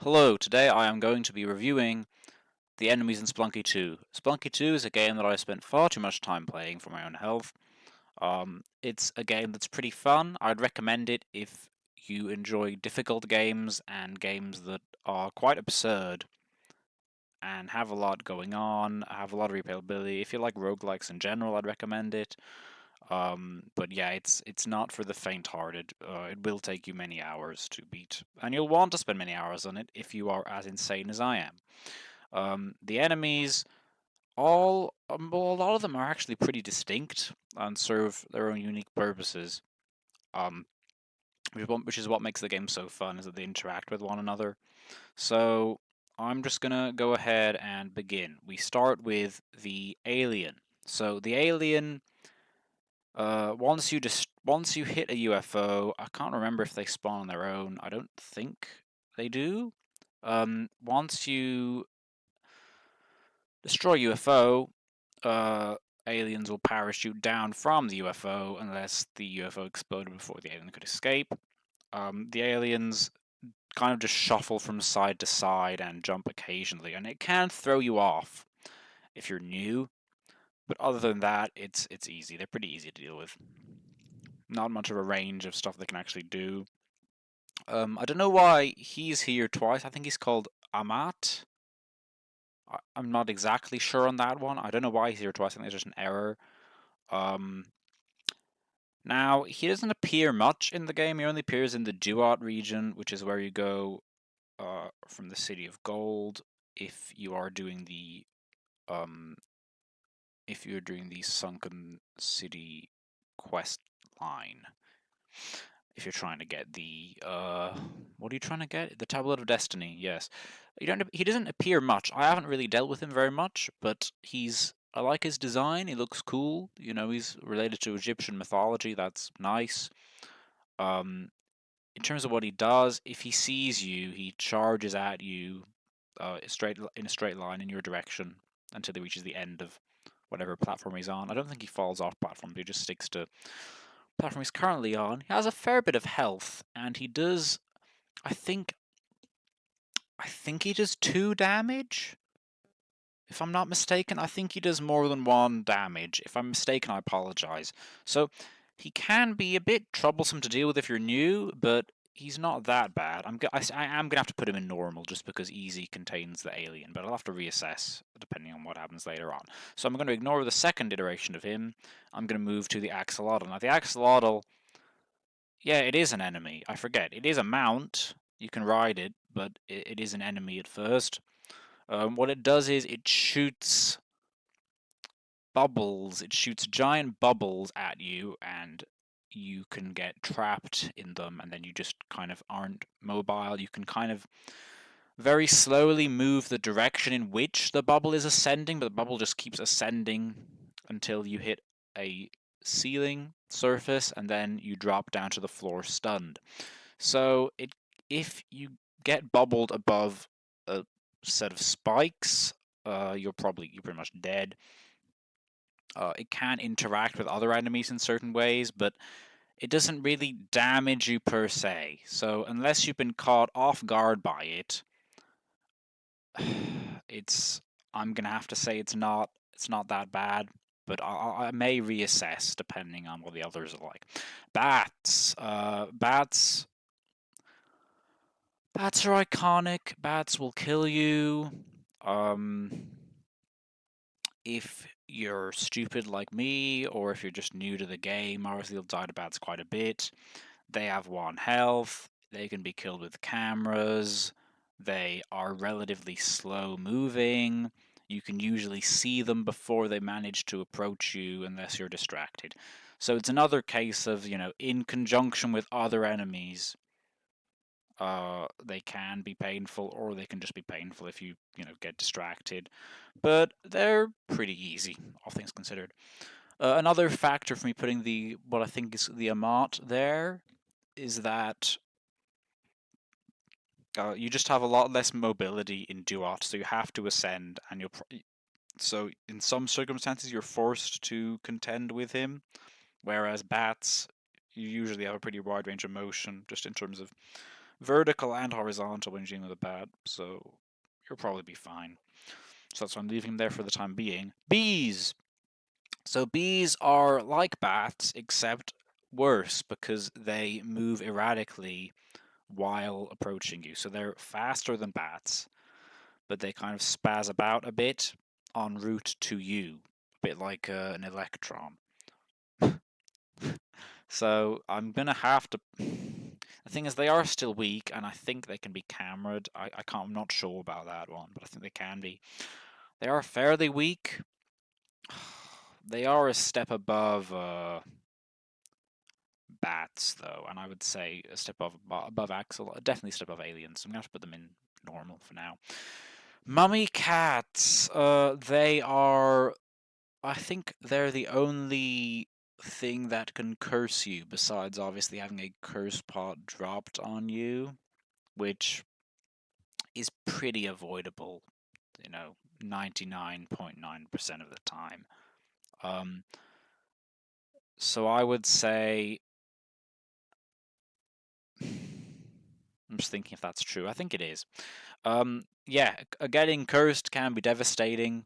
Hello, today I am going to be reviewing the enemies in Spelunky 2. Spelunky 2 is a game that I spent far too much time playing for my own health. It's a game that's pretty fun. I'd recommend it if you enjoy difficult games and games that are quite absurd and have a lot going on, have a lot of replayability. If you like roguelikes in general, I'd recommend it. But yeah, it's not for the faint-hearted. It will take you many hours to beat, and you'll want to spend many hours on it if you are as insane as I am. The enemies, well, a lot of them are actually pretty distinct and serve their own unique purposes. Um, which is what makes the game so fun, is that they interact with one another. So I'm just gonna go ahead and begin. We start with the alien. So the alien, once you hit a UFO, I can't remember if they spawn on their own. I don't think they do. Once you destroy UFO, uh, aliens will parachute down from the UFO unless the UFO exploded before the alien could escape. The aliens kind of just shuffle from side to side and jump occasionally, and it can throw you off if you're new. But other than that, it's easy. They're pretty easy to deal with. Not much of a range of stuff they can actually do. I don't know why he's here twice. I think he's called Amat. I'm not exactly sure on that one. I don't know why he's here twice. I think there's just an error. Um, Now, he doesn't appear much in the game. He only appears in the Duat region, which is where you go from the City of Gold if you are doing the um, Sunken City quest line. If you're trying to get the what are you trying to get? The Tablet of Destiny. Yes, you don't. He doesn't appear much. I haven't really dealt with him very much, but I like his design. He looks cool. You know, he's related to Egyptian mythology. That's nice. Um, in terms of what he does, if he sees you, he charges at you straight in a straight line in your direction until he reaches the end of whatever platform he's on. I don't think he falls off platforms. He just sticks to platform he's currently on. He has a fair bit of health, and he does. I think. I think he does 2 damage. If I'm not mistaken, I think he does more than 1 damage. If I'm mistaken, I apologize. So he can be a bit troublesome to deal with if you're new, but he's not that bad. I am gonna have to put him in normal just because easy contains the alien, but I'll have to reassess depending on what happens later on. So I'm going to ignore the second iteration of him. I'm going to move to the axolotl. Now the axolotl, yeah, it is an enemy. I forget. It is a mount. You can ride it, but it is an enemy at first. What it does is it shoots bubbles. It shoots giant bubbles at you, and you can get trapped in them, and then you just kind of aren't mobile. You can kind of very slowly move the direction in which the bubble is ascending, but the bubble just keeps ascending until you hit a ceiling surface, and then you drop down to the floor stunned. So if you get bubbled above a set of spikes, you're pretty much dead. It can interact with other enemies in certain ways, but it doesn't really damage you per se. So unless you've been caught off guard by it, it's I'm gonna have to say it's not that bad. But I may reassess depending on what the others are like. Bats, bats are iconic. Bats will kill you. Um, if you're stupid like me, or if you're just new to the game, obviously you'll die to bats quite a bit. They have 1 health. They can be killed with cameras. They are relatively slow moving. You can usually see them before they manage to approach you unless you're distracted. So it's another case of, in conjunction with other enemies, they can be painful, or they can just be painful if you get distracted. But they're pretty easy, all things considered. Another factor for me putting what I think is the Amat there is that you just have a lot less mobility in Duat, so you have to ascend, and so in some circumstances you're forced to contend with him, whereas bats, you usually have a pretty wide range of motion just in terms of vertical and horizontal when you're dealing with a bat, so you'll probably be fine. So that's why I'm leaving him there for the time being. Bees! So bees are like bats, except worse, because they move erratically while approaching you. So they're faster than bats, but they kind of spaz about a bit en route to you, a bit like an electron. So I'm gonna have to. The thing is, they are still weak, and I think they can be cameraed. I can't. I'm not sure about that one, but I think they can be. They are fairly weak. They are a step above bats, though, and I would say a step above Axel. Definitely a step above aliens. So I'm gonna have to put them in normal for now. Mummy cats. They are. I think they're the only thing that can curse you, besides obviously having a curse pot dropped on you, which is pretty avoidable, 99.9% of the time. Um, so I would say, I'm just thinking if that's true. I think it is. Yeah, getting cursed can be devastating.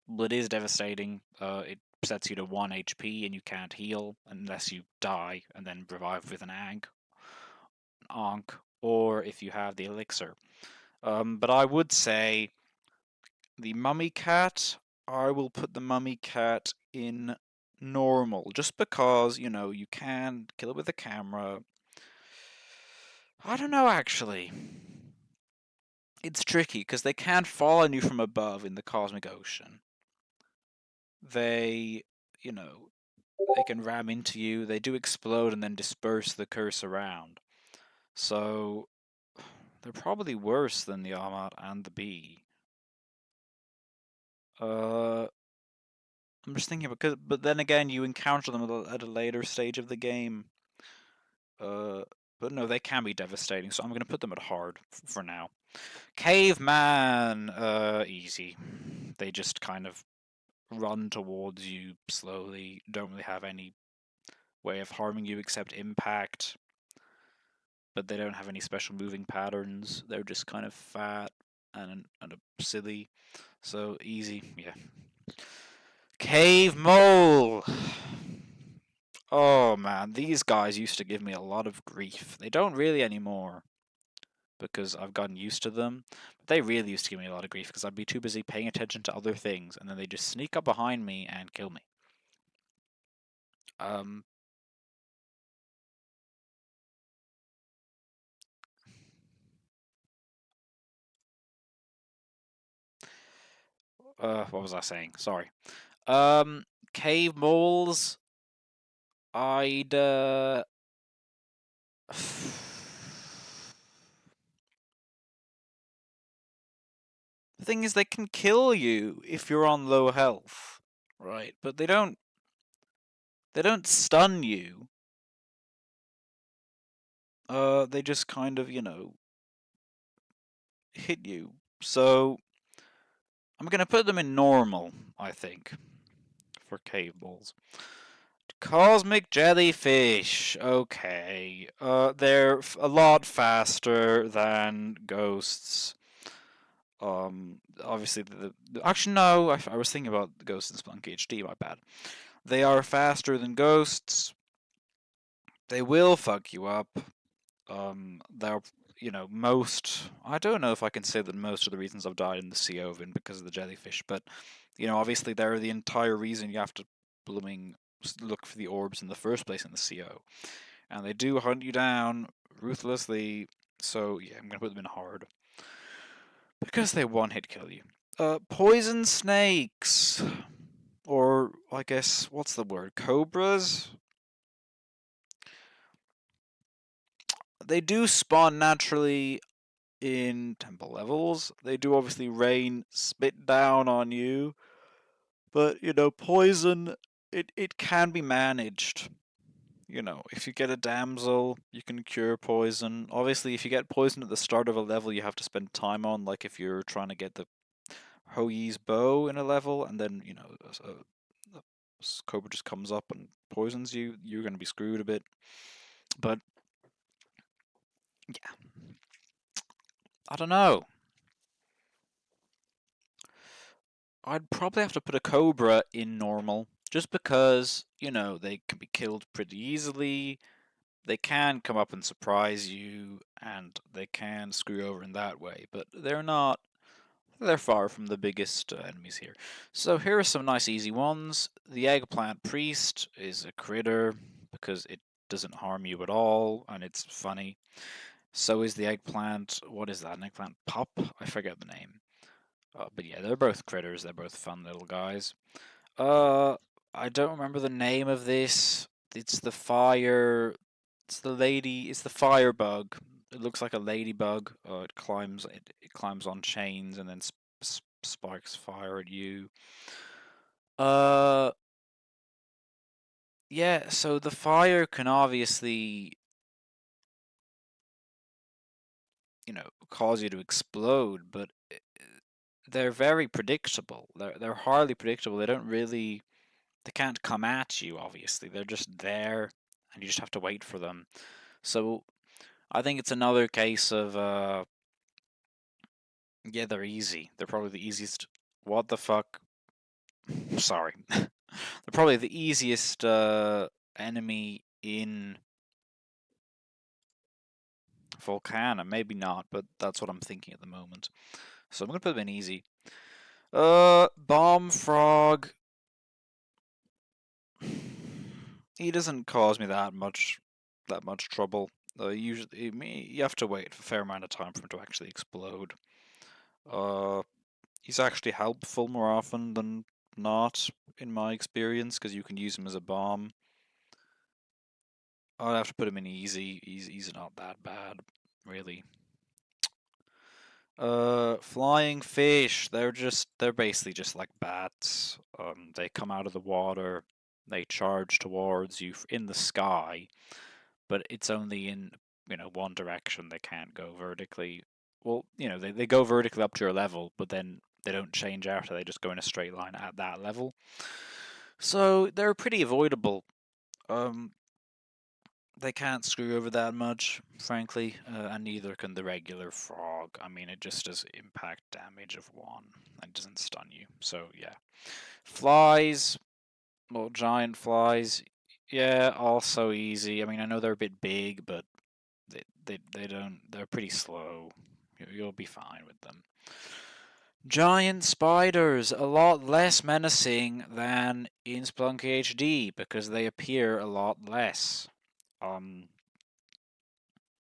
Well, it is devastating. It sets you to 1 HP and you can't heal unless you die and then revive with an Ankh, or if you have the elixir. But I would say the mummy cat, I will put the mummy cat in normal, just because, you can kill it with a camera. I don't know, actually. It's tricky, because they can't fall on you from above in the cosmic ocean. They, you know, they can ram into you, they do explode and then disperse the curse around. So, they're probably worse than the Amat and the Bee. Uh, I'm just thinking but then again, you encounter them at a later stage of the game. Uh, but no, they can be devastating, so I'm going to put them at hard for now. Caveman, easy. They just kind of run towards you slowly, don't really have any way of harming you except impact, but they don't have any special moving patterns. They're just kind of fat and silly, so easy, yeah. Cave mole! Oh man, these guys used to give me a lot of grief. They don't really anymore, because I've gotten used to them. But they really used to give me a lot of grief because I'd be too busy paying attention to other things, and then they just sneak up behind me and kill me. Um, what was I saying? Sorry. Um, Cave moles. I'd The thing is, they can kill you if you're on low health, right? But they don't. They don't stun you. They just kind of, hit you. So I'm gonna put them in normal, I think, for cave balls. Cosmic jellyfish. Okay. They're a lot faster than ghosts. Obviously, actually no. I was thinking about the ghosts in Spelunky HD. My bad. They are faster than ghosts. They will fuck you up. They're most. I don't know if I can say that most of the reasons I've died in the Sea have been because of the jellyfish, but obviously they're the entire reason you have to blooming look for the orbs in the first place in the CO, and they do hunt you down ruthlessly. So yeah, I'm gonna put them in hard because they one hit kill you. Poison snakes, or I guess what's the word? Cobras. They do spawn naturally in temple levels. They do obviously rain spit down on you, but poison, it can be managed. If you get a damsel, you can cure poison. Obviously, if you get poison at the start of a level, you have to spend time on, like if you're trying to get the Hoyi's bow in a level, and then a cobra just comes up and poisons you, you're going to be screwed a bit. But yeah, I don't know. I'd probably have to put a Cobra in normal, just because, they can be killed pretty easily. They can come up and surprise you, and they can screw you over in that way, but they're far from the biggest enemies here. So here are some nice easy ones. The Eggplant Priest is a critter, because it doesn't harm you at all, and it's funny. So is the Eggplant, what is that, an Eggplant Pup? I forget the name. But yeah, they're both critters, they're both fun little guys. Uh, I don't remember the name of this. It's the fire. It's the firebug. It looks like a ladybug. It climbs on chains and then sparks fire at you. Uh, yeah. So the fire can obviously, cause you to explode, but they're very predictable. They're hardly predictable. They can't come at you. Obviously, they're just there, and you just have to wait for them. So I think it's another case of yeah, they're easy. They're probably the easiest. What the fuck? Sorry. They're probably the easiest enemy in Volcana. Maybe not, but that's what I'm thinking at the moment. So I'm gonna put them in easy. Bomb Frog. He doesn't cause me that much trouble. Usually, you have to wait a fair amount of time for him to actually explode. Uh, he's actually helpful more often than not, in my experience, because you can use him as a bomb. I'd have to put him in easy. He's not that bad, really. Flying fish. They're basically just like bats. They come out of the water. They charge towards you in the sky, but it's only in one direction. They can't go vertically. Well, they go vertically up to your level, but then they don't change after. They just go in a straight line at that level. So they're pretty avoidable. Um, they can't screw over that much, frankly, and neither can the regular frog. I mean, it just does impact damage of 1 and doesn't stun you. So yeah, flies, well, giant flies, yeah, also easy. I mean, I know they're a bit big, but they don't. They're pretty slow. You'll be fine with them. Giant spiders, a lot less menacing than in Spelunky HD because they appear a lot less. Um,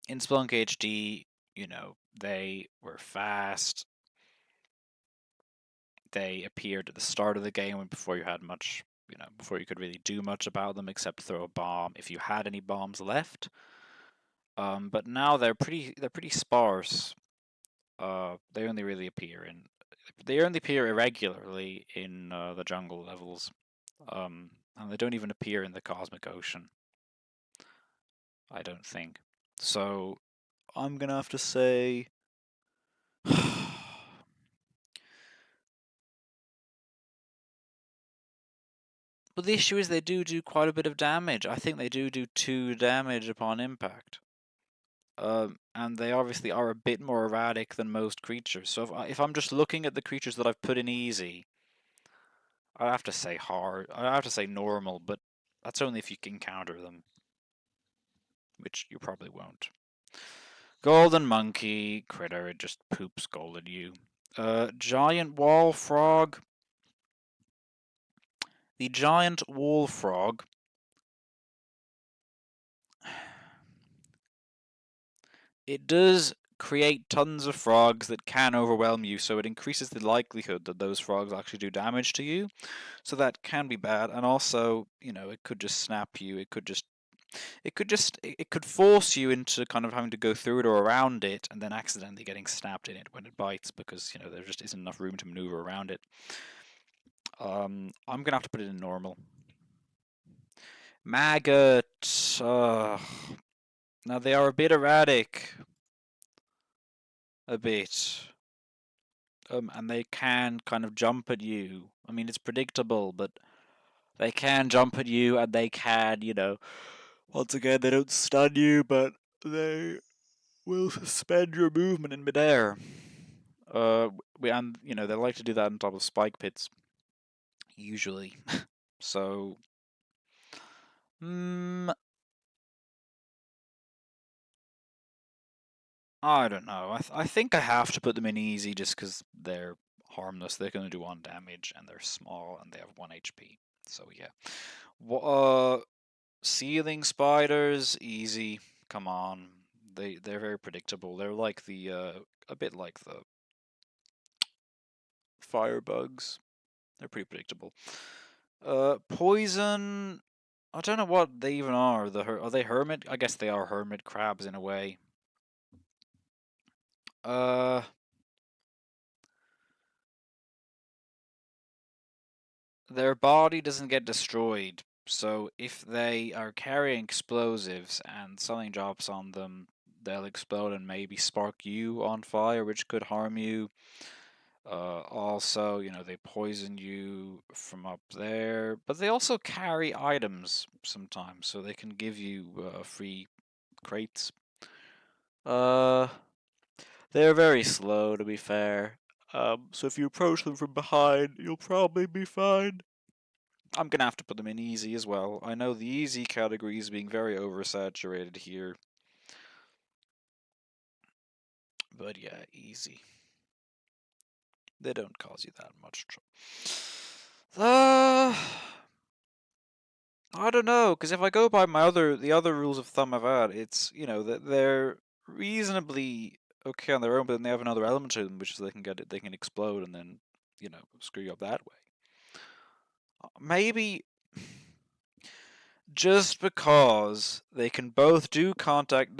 in Spelunky HD, they were fast. They appeared at the start of the game before you had much, before you could really do much about them except throw a bomb if you had any bombs left. But now they're pretty sparse. They only really appear in they only appear irregularly in the jungle levels. And they don't even appear in the cosmic ocean. I don't think. So I'm gonna have to say. But the issue is they do quite a bit of damage. I think they do 2 damage upon impact. And they obviously are a bit more erratic than most creatures. So if I'm just looking at the creatures that I've put in easy, I have to say hard. I have to say normal, but that's only if you can counter them, which you probably won't. Golden monkey critter, it just poops gold at you. Giant wall frog. The giant wall frog. It does create tons of frogs that can overwhelm you, so it increases the likelihood that those frogs actually do damage to you. So that can be bad, and also, it could just snap you. It could force you into kind of having to go through it or around it, and then accidentally getting snapped in it when it bites because there just isn't enough room to maneuver around it. I'm gonna have to put it in normal. Maggot. Now they are a bit erratic. A bit. And they can kind of jump at you. I mean, it's predictable, but they can jump at you, and they can, once again, they don't stun you, but they will suspend your movement in midair. And they like to do that on top of spike pits, usually. So, I don't know. I think I have to put them in easy just because they're harmless. They're going to do 1 damage, and they're small, and they have 1 HP. So yeah. Ceiling spiders, easy. Come on. They're very predictable. They're like a bit like the firebugs. They're pretty predictable. Poison. I don't know what they even are. Are they hermit? I guess they are hermit crabs in a way. Uh, their body doesn't get destroyed. So if they are carrying explosives and something drops on them, they'll explode and maybe spark you on fire, which could harm you. Also, they poison you from up there, but they also carry items sometimes, so they can give you free crates. Uh, they're very slow, to be fair. So if you approach them from behind, you'll probably be fine. I'm gonna have to put them in easy as well. I know the easy category is being very oversaturated here, but yeah, easy. They don't cause you that much trouble. I don't know, because if I go by the other rules of thumb I've had, it's that they're reasonably okay on their own, but then they have another element to them, which is they can explode and then screw you up that way. Maybe just because they can both they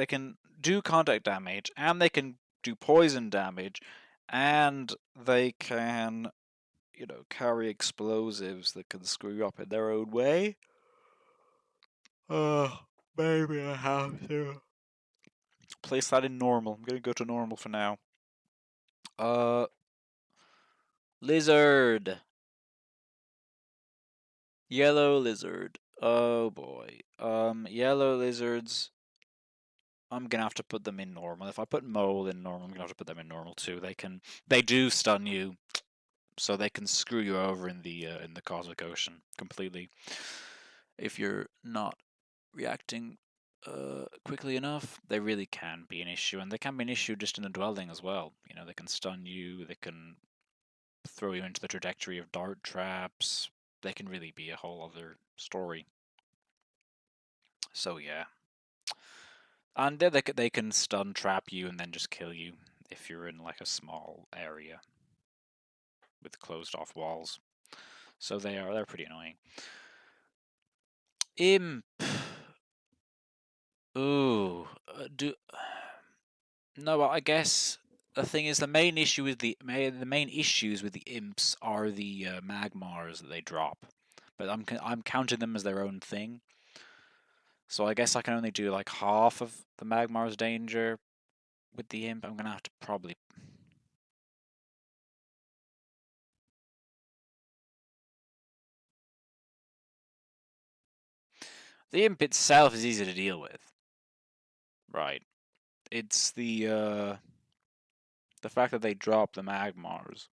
can do contact damage and they can do poison damage, and they can carry explosives that can screw you up in their own way. Maybe I have to place that in normal. I'm gonna go to normal for now. Uh, Lizard. Yellow lizard. Oh boy. Yellow lizards. I'm gonna have to put them in normal. If I put mole in normal, I'm gonna have to put them in normal too. They do stun you, so they can screw you over in the cosmic ocean completely if you're not reacting quickly enough. They really can be an issue, and they can be an issue just in a dwelling as well. They can stun you. They can throw you into the trajectory of dart traps. They can really be a whole other story. So yeah, and they can stun trap you and then just kill you if you're in like a small area with closed off walls. So they're pretty annoying. Imp. Ooh, do no. I guess the thing is the main issue with the main issues with the imps are the magmars that they drop, but I'm counting them as their own thing. So I guess I can only do like half of the magmar's danger with the imp. I'm gonna have to probably. The imp itself is easy to deal with, right? It's the fact that they drop the magmars,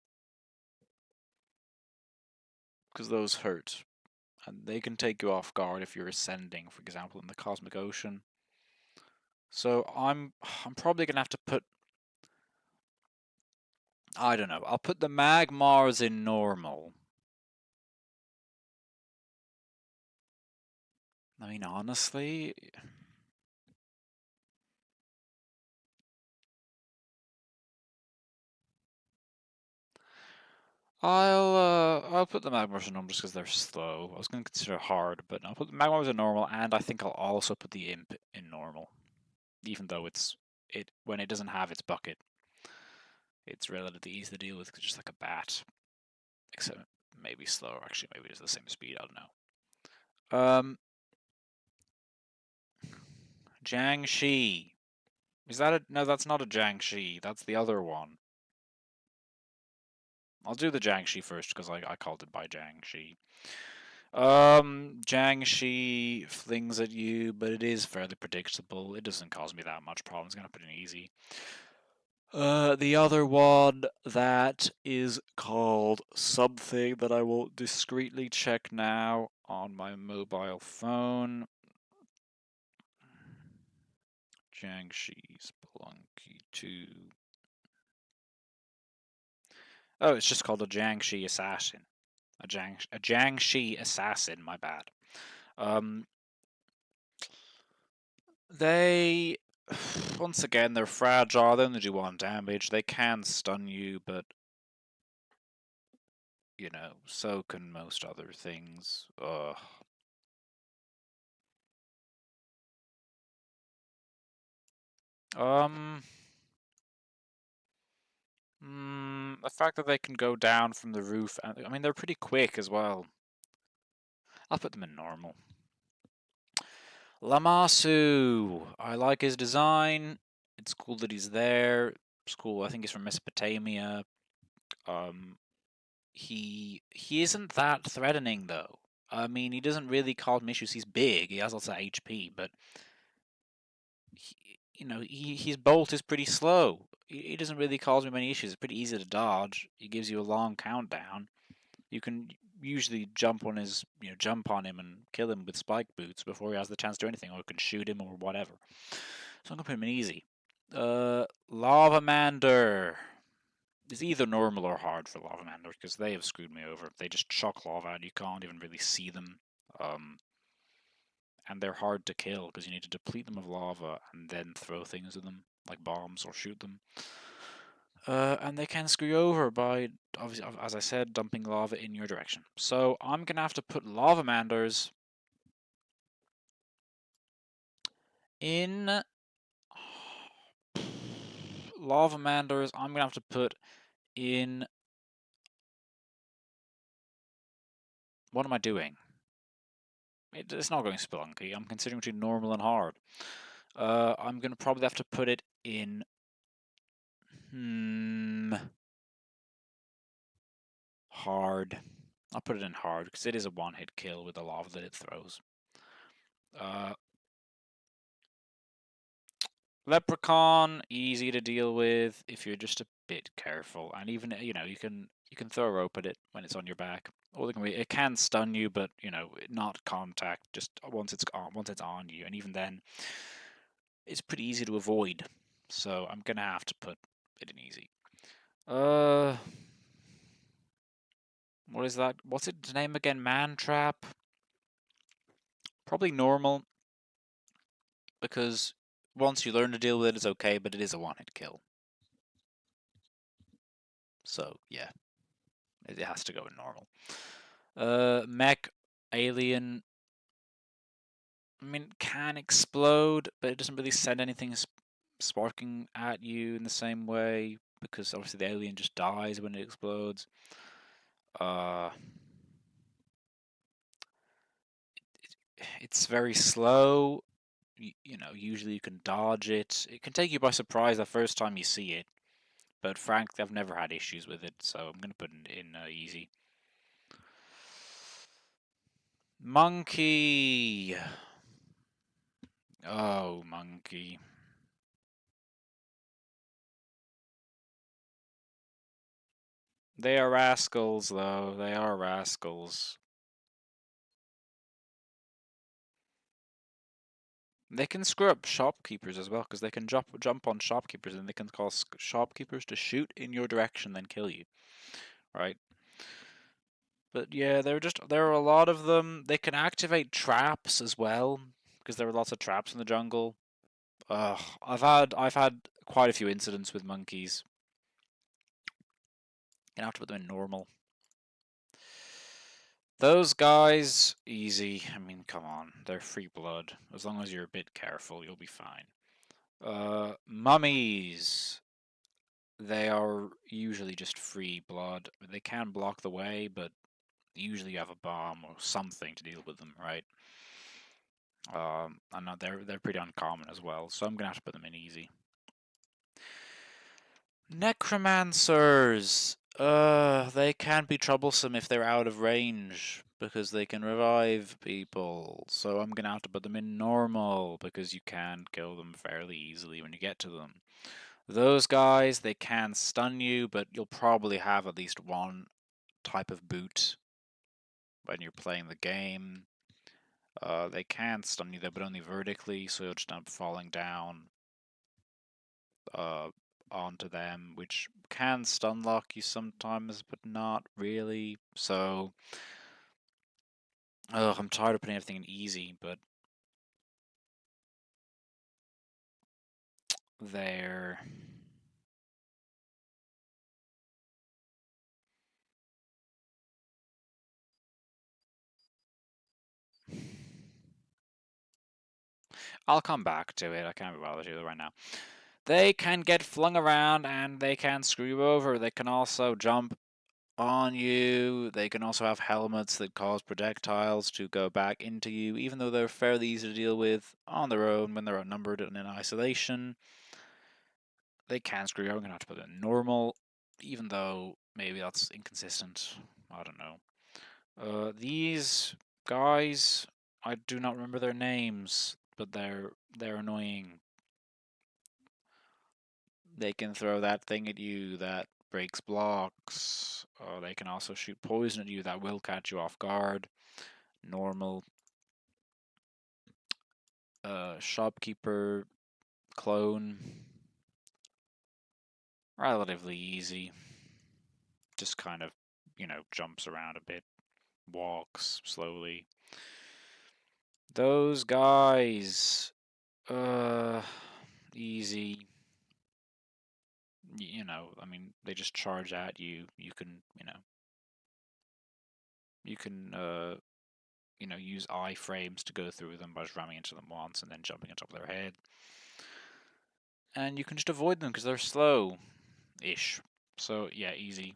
because those hurt, and they can take you off guard if you're ascending, for example, in the cosmic ocean. So I'm probably gonna have to put. I don't know. I'll put the magmars in normal. I mean, honestly, I'll put the magmars in normal just because they're slow. I was going to consider hard, but I'll put the magmars in normal, and I think I'll also put the imp in normal, even though it when it doesn't have its bucket, it's relatively easy to deal with. It's just like a bat, except maybe slower. Actually, maybe it's the same speed. I don't know. Jiangxi. Is that a no? That's not a Jiangxi. That's the other one. I'll do the Jiangxi first because I called it by Jiangxi. Jiangshi flings at you, but it is fairly predictable. It doesn't cause me that much problem. It's gonna put it in easy. The other one that is called something that I will discreetly check now on my mobile phone. Jiangshi Spelunky 2. Oh, it's just called a Jiangshi Assassin. A Jiangshi Assassin, my bad. They, once again, they're fragile. They only do 1 damage. They can stun you, but you know, so can most other things. Ugh. The fact that they can go down from the roof, and I mean, they're pretty quick as well. I'll put them in normal. Lamasu. I like his design. It's cool that he's there. It's cool. I think he's from Mesopotamia. Um, he isn't that threatening though. I mean, he doesn't really cause me issues. He's big. He has lots of HP, but his bolt is pretty slow. He doesn't really cause me many issues. It's pretty easy to dodge. He gives you a long countdown. You can usually jump on him and kill him with spike boots before he has the chance to do anything, or you can shoot him or whatever. So I'm gonna put him in easy. Lavamander is either normal or hard for Lavamander because they have screwed me over. They just chuck lava and you can't even really see them. And they're hard to kill because you need to deplete them of lava and then throw things at them, like bombs, or shoot them. And they can screw you over by, obviously, as I said, dumping lava in your direction. So I'm going to have to put Lavamanders in... Lavamanders, I'm going to have to put in... What am I doing? It's not going Spelunky. I'm considering between normal and hard. I'm going to probably have to put it in... Hard. I'll put it in hard because it is a one-hit kill with the lava that it throws. Leprechaun, easy to deal with if you're just a bit careful, and even you can throw a rope at it when it's on your back. Or it can stun you, but not contact. Just once it's on you, and even then, it's pretty easy to avoid. So I'm gonna have to put it in easy. What is that? What's its name again? Man Trap. Probably normal, because once you learn to deal with it, it's okay, but it is a one-hit kill. So, yeah. It has to go in normal. Mech, alien, I mean, can explode, but it doesn't really send anything sparking at you in the same way, because obviously the alien just dies when it explodes. It's very slow. Usually you can dodge it. It can take you by surprise the first time you see it, but frankly, I've never had issues with it, so I'm going to put it in easy. Monkey. Oh, monkey. They are rascals, though. They are rascals. They can screw up shopkeepers as well, because they can jump on shopkeepers, and they can cause shopkeepers to shoot in your direction, then kill you. Right? But yeah, there are a lot of them. They can activate traps as well, because there are lots of traps in the jungle. I've had quite a few incidents with monkeys. You have to put them in normal. Those guys, easy. I mean, come on. They're free blood. As long as you're a bit careful, you'll be fine. Mummies. They are usually just free blood. They can block the way, but usually you have a bomb or something to deal with them, right? I know they're pretty uncommon as well, so I'm gonna have to put them in easy. Necromancers. They can be troublesome if they're out of range, because they can revive people. So I'm gonna have to put them in normal because you can kill them fairly easily when you get to them. Those guys, they can stun you, but you'll probably have at least one type of boot when you're playing the game. They can stun you though, but only vertically, so you'll just end up falling down uh, onto them, which can stun lock you sometimes, but not really. So, I'm tired of putting everything in easy, but there. I'll come back to it. I can't be bothered to do it right now. They can get flung around and they can screw you over. They can also jump on you. They can also have helmets that cause projectiles to go back into you, even though they're fairly easy to deal with on their own when they're outnumbered and in isolation. They can screw you over. I'm going to have to put it in normal, even though maybe that's inconsistent. I don't know. These guys, I do not remember their names, but they're annoying. They can throw that thing at you that breaks blocks. They can also shoot poison at you that will catch you off guard. Normal. Shopkeeper clone. Relatively easy. Just kind of, jumps around a bit. Walks slowly. Those guys. Easy. I mean, they just charge at you. You can use iframes to go through them by just ramming into them once and then jumping on top of their head. And you can just avoid them because they're slow-ish. So, yeah, easy.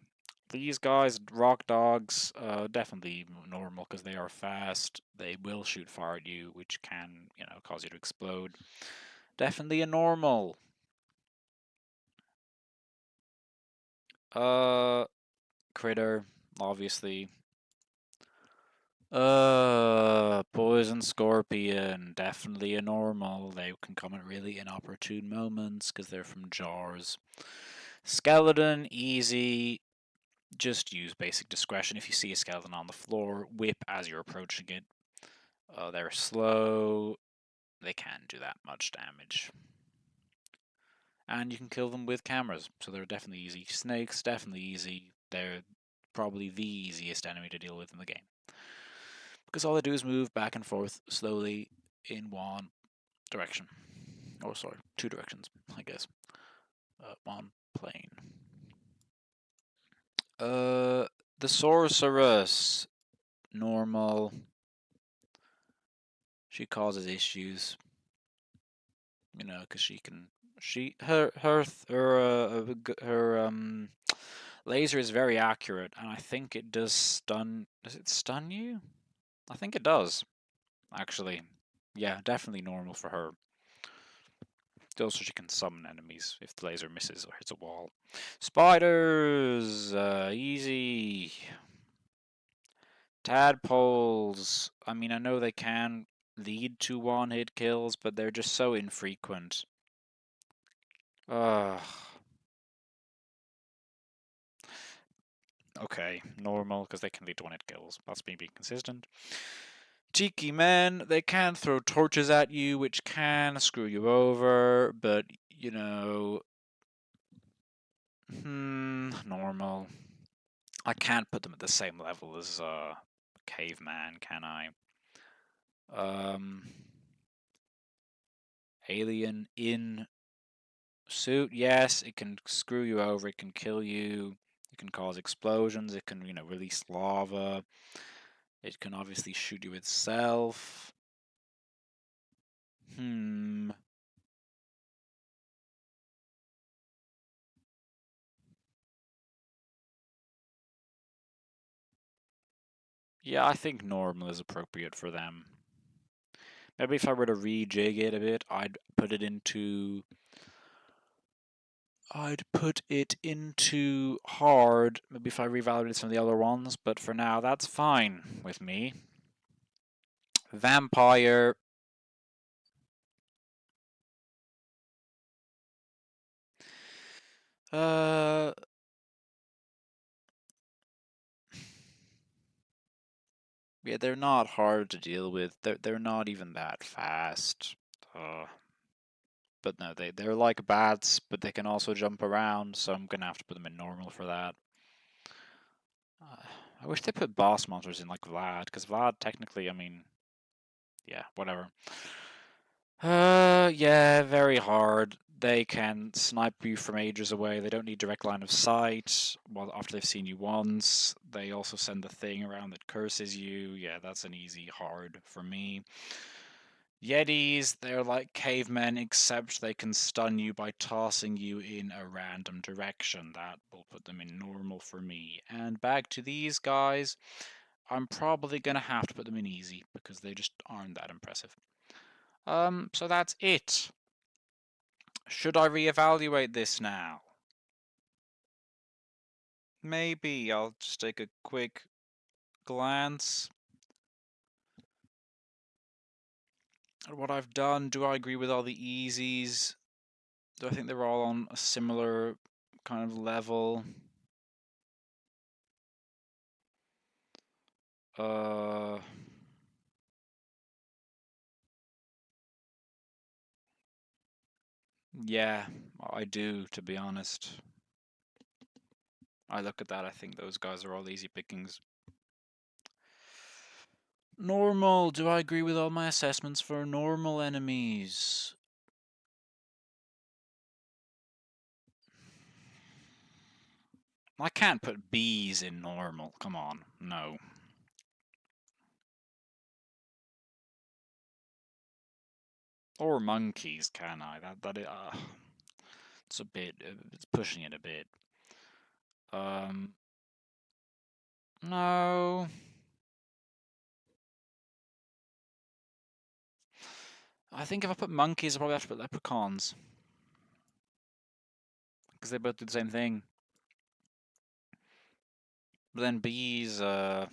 These guys, rock dogs, definitely normal because they are fast. They will shoot fire at you, which can, cause you to explode. Definitely a normal. Critter, obviously. Poison Scorpion, definitely a normal. They can come at really inopportune moments because they're from jars. Skeleton, easy. Just use basic discretion. If you see a skeleton on the floor, whip as you're approaching it. They're slow. They can't do that much damage. And you can kill them with cameras, so they're definitely easy. Snakes, definitely easy. They're probably the easiest enemy to deal with in the game. Because all they do is move back and forth slowly in one direction. Oh, sorry, two directions, I guess. One plane. The sorceress, normal. She causes issues, because her laser is very accurate, and I think it does stun. Does it stun you? I think it does, actually. Yeah, definitely normal for her. Also, she can summon enemies if the laser misses or hits a wall. Spiders, easy. Tadpoles. I mean, I know they can lead to one-hit kills, but they're just so infrequent. Ugh. Okay, normal, because they can lead to one-hit kills. That's me being consistent. Tiki men, they can throw torches at you, which can screw you over, but, normal. I can't put them at the same level as caveman, can I? Alien in suit, yes, it can screw you over, it can kill you, it can cause explosions, it can, release lava, it can obviously shoot you itself. Yeah, I think normal is appropriate for them. Maybe if I were to rejig it a bit, I'd put it into I'd put it into hard, maybe if I reevaluated some of the other ones, but for now, that's fine with me. Vampire. Uh, yeah, they're not hard to deal with. They're not even that fast. Uh, but no, they're like bats, but they can also jump around, so I'm gonna have to put them in normal for that. Uh, I wish they put boss monsters in like Vlad, because Vlad technically, I mean, yeah, whatever. Yeah, very hard. They can snipe you from ages away. They don't need direct line of sight. Well, after they've seen you once, they also send the thing around that curses you. Yeah, that's an easy hard for me. Yetis, they're like cavemen, except they can stun you by tossing you in a random direction. That will put them in normal for me. And back to these guys, I'm probably gonna have to put them in easy because they just aren't that impressive. So that's it. Should I reevaluate this now? Maybe I'll just take a quick glance at what I've done. Do I agree with all the easies? Do I think they're all on a similar kind of level? Uh, yeah, I do, to be honest. I look at that, I think those guys are all easy pickings. Normal, do I agree with all my assessments for normal enemies? I can't put bees in normal, come on, no. Or monkeys, can I? It's a bit, it's pushing it a bit. Um, no. I think if I put monkeys, I probably have to put leprechauns. Because they both do the same thing. But then bees, yeah,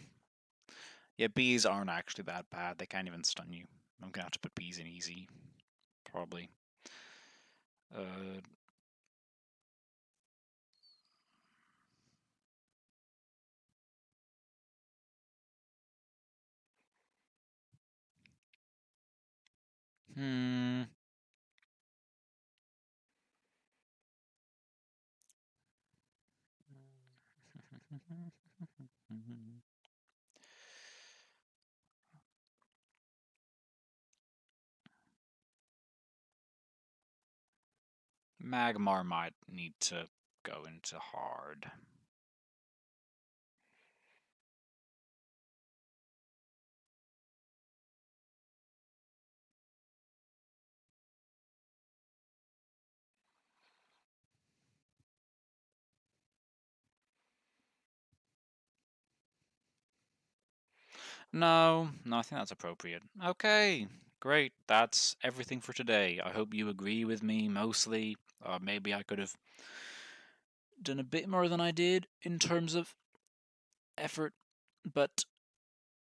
bees aren't actually that bad. They can't even stun you. I'm gonna have to put bees in easy. Probably. Uh, hmm. Magmar might need to go into hard. No, I think that's appropriate. Okay, great. That's everything for today. I hope you agree with me mostly. Maybe I could have done a bit more than I did in terms of effort, but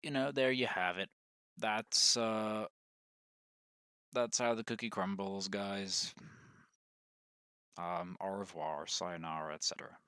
there you have it. That's uh, that's how the cookie crumbles, guys. Au revoir, sayonara, etc.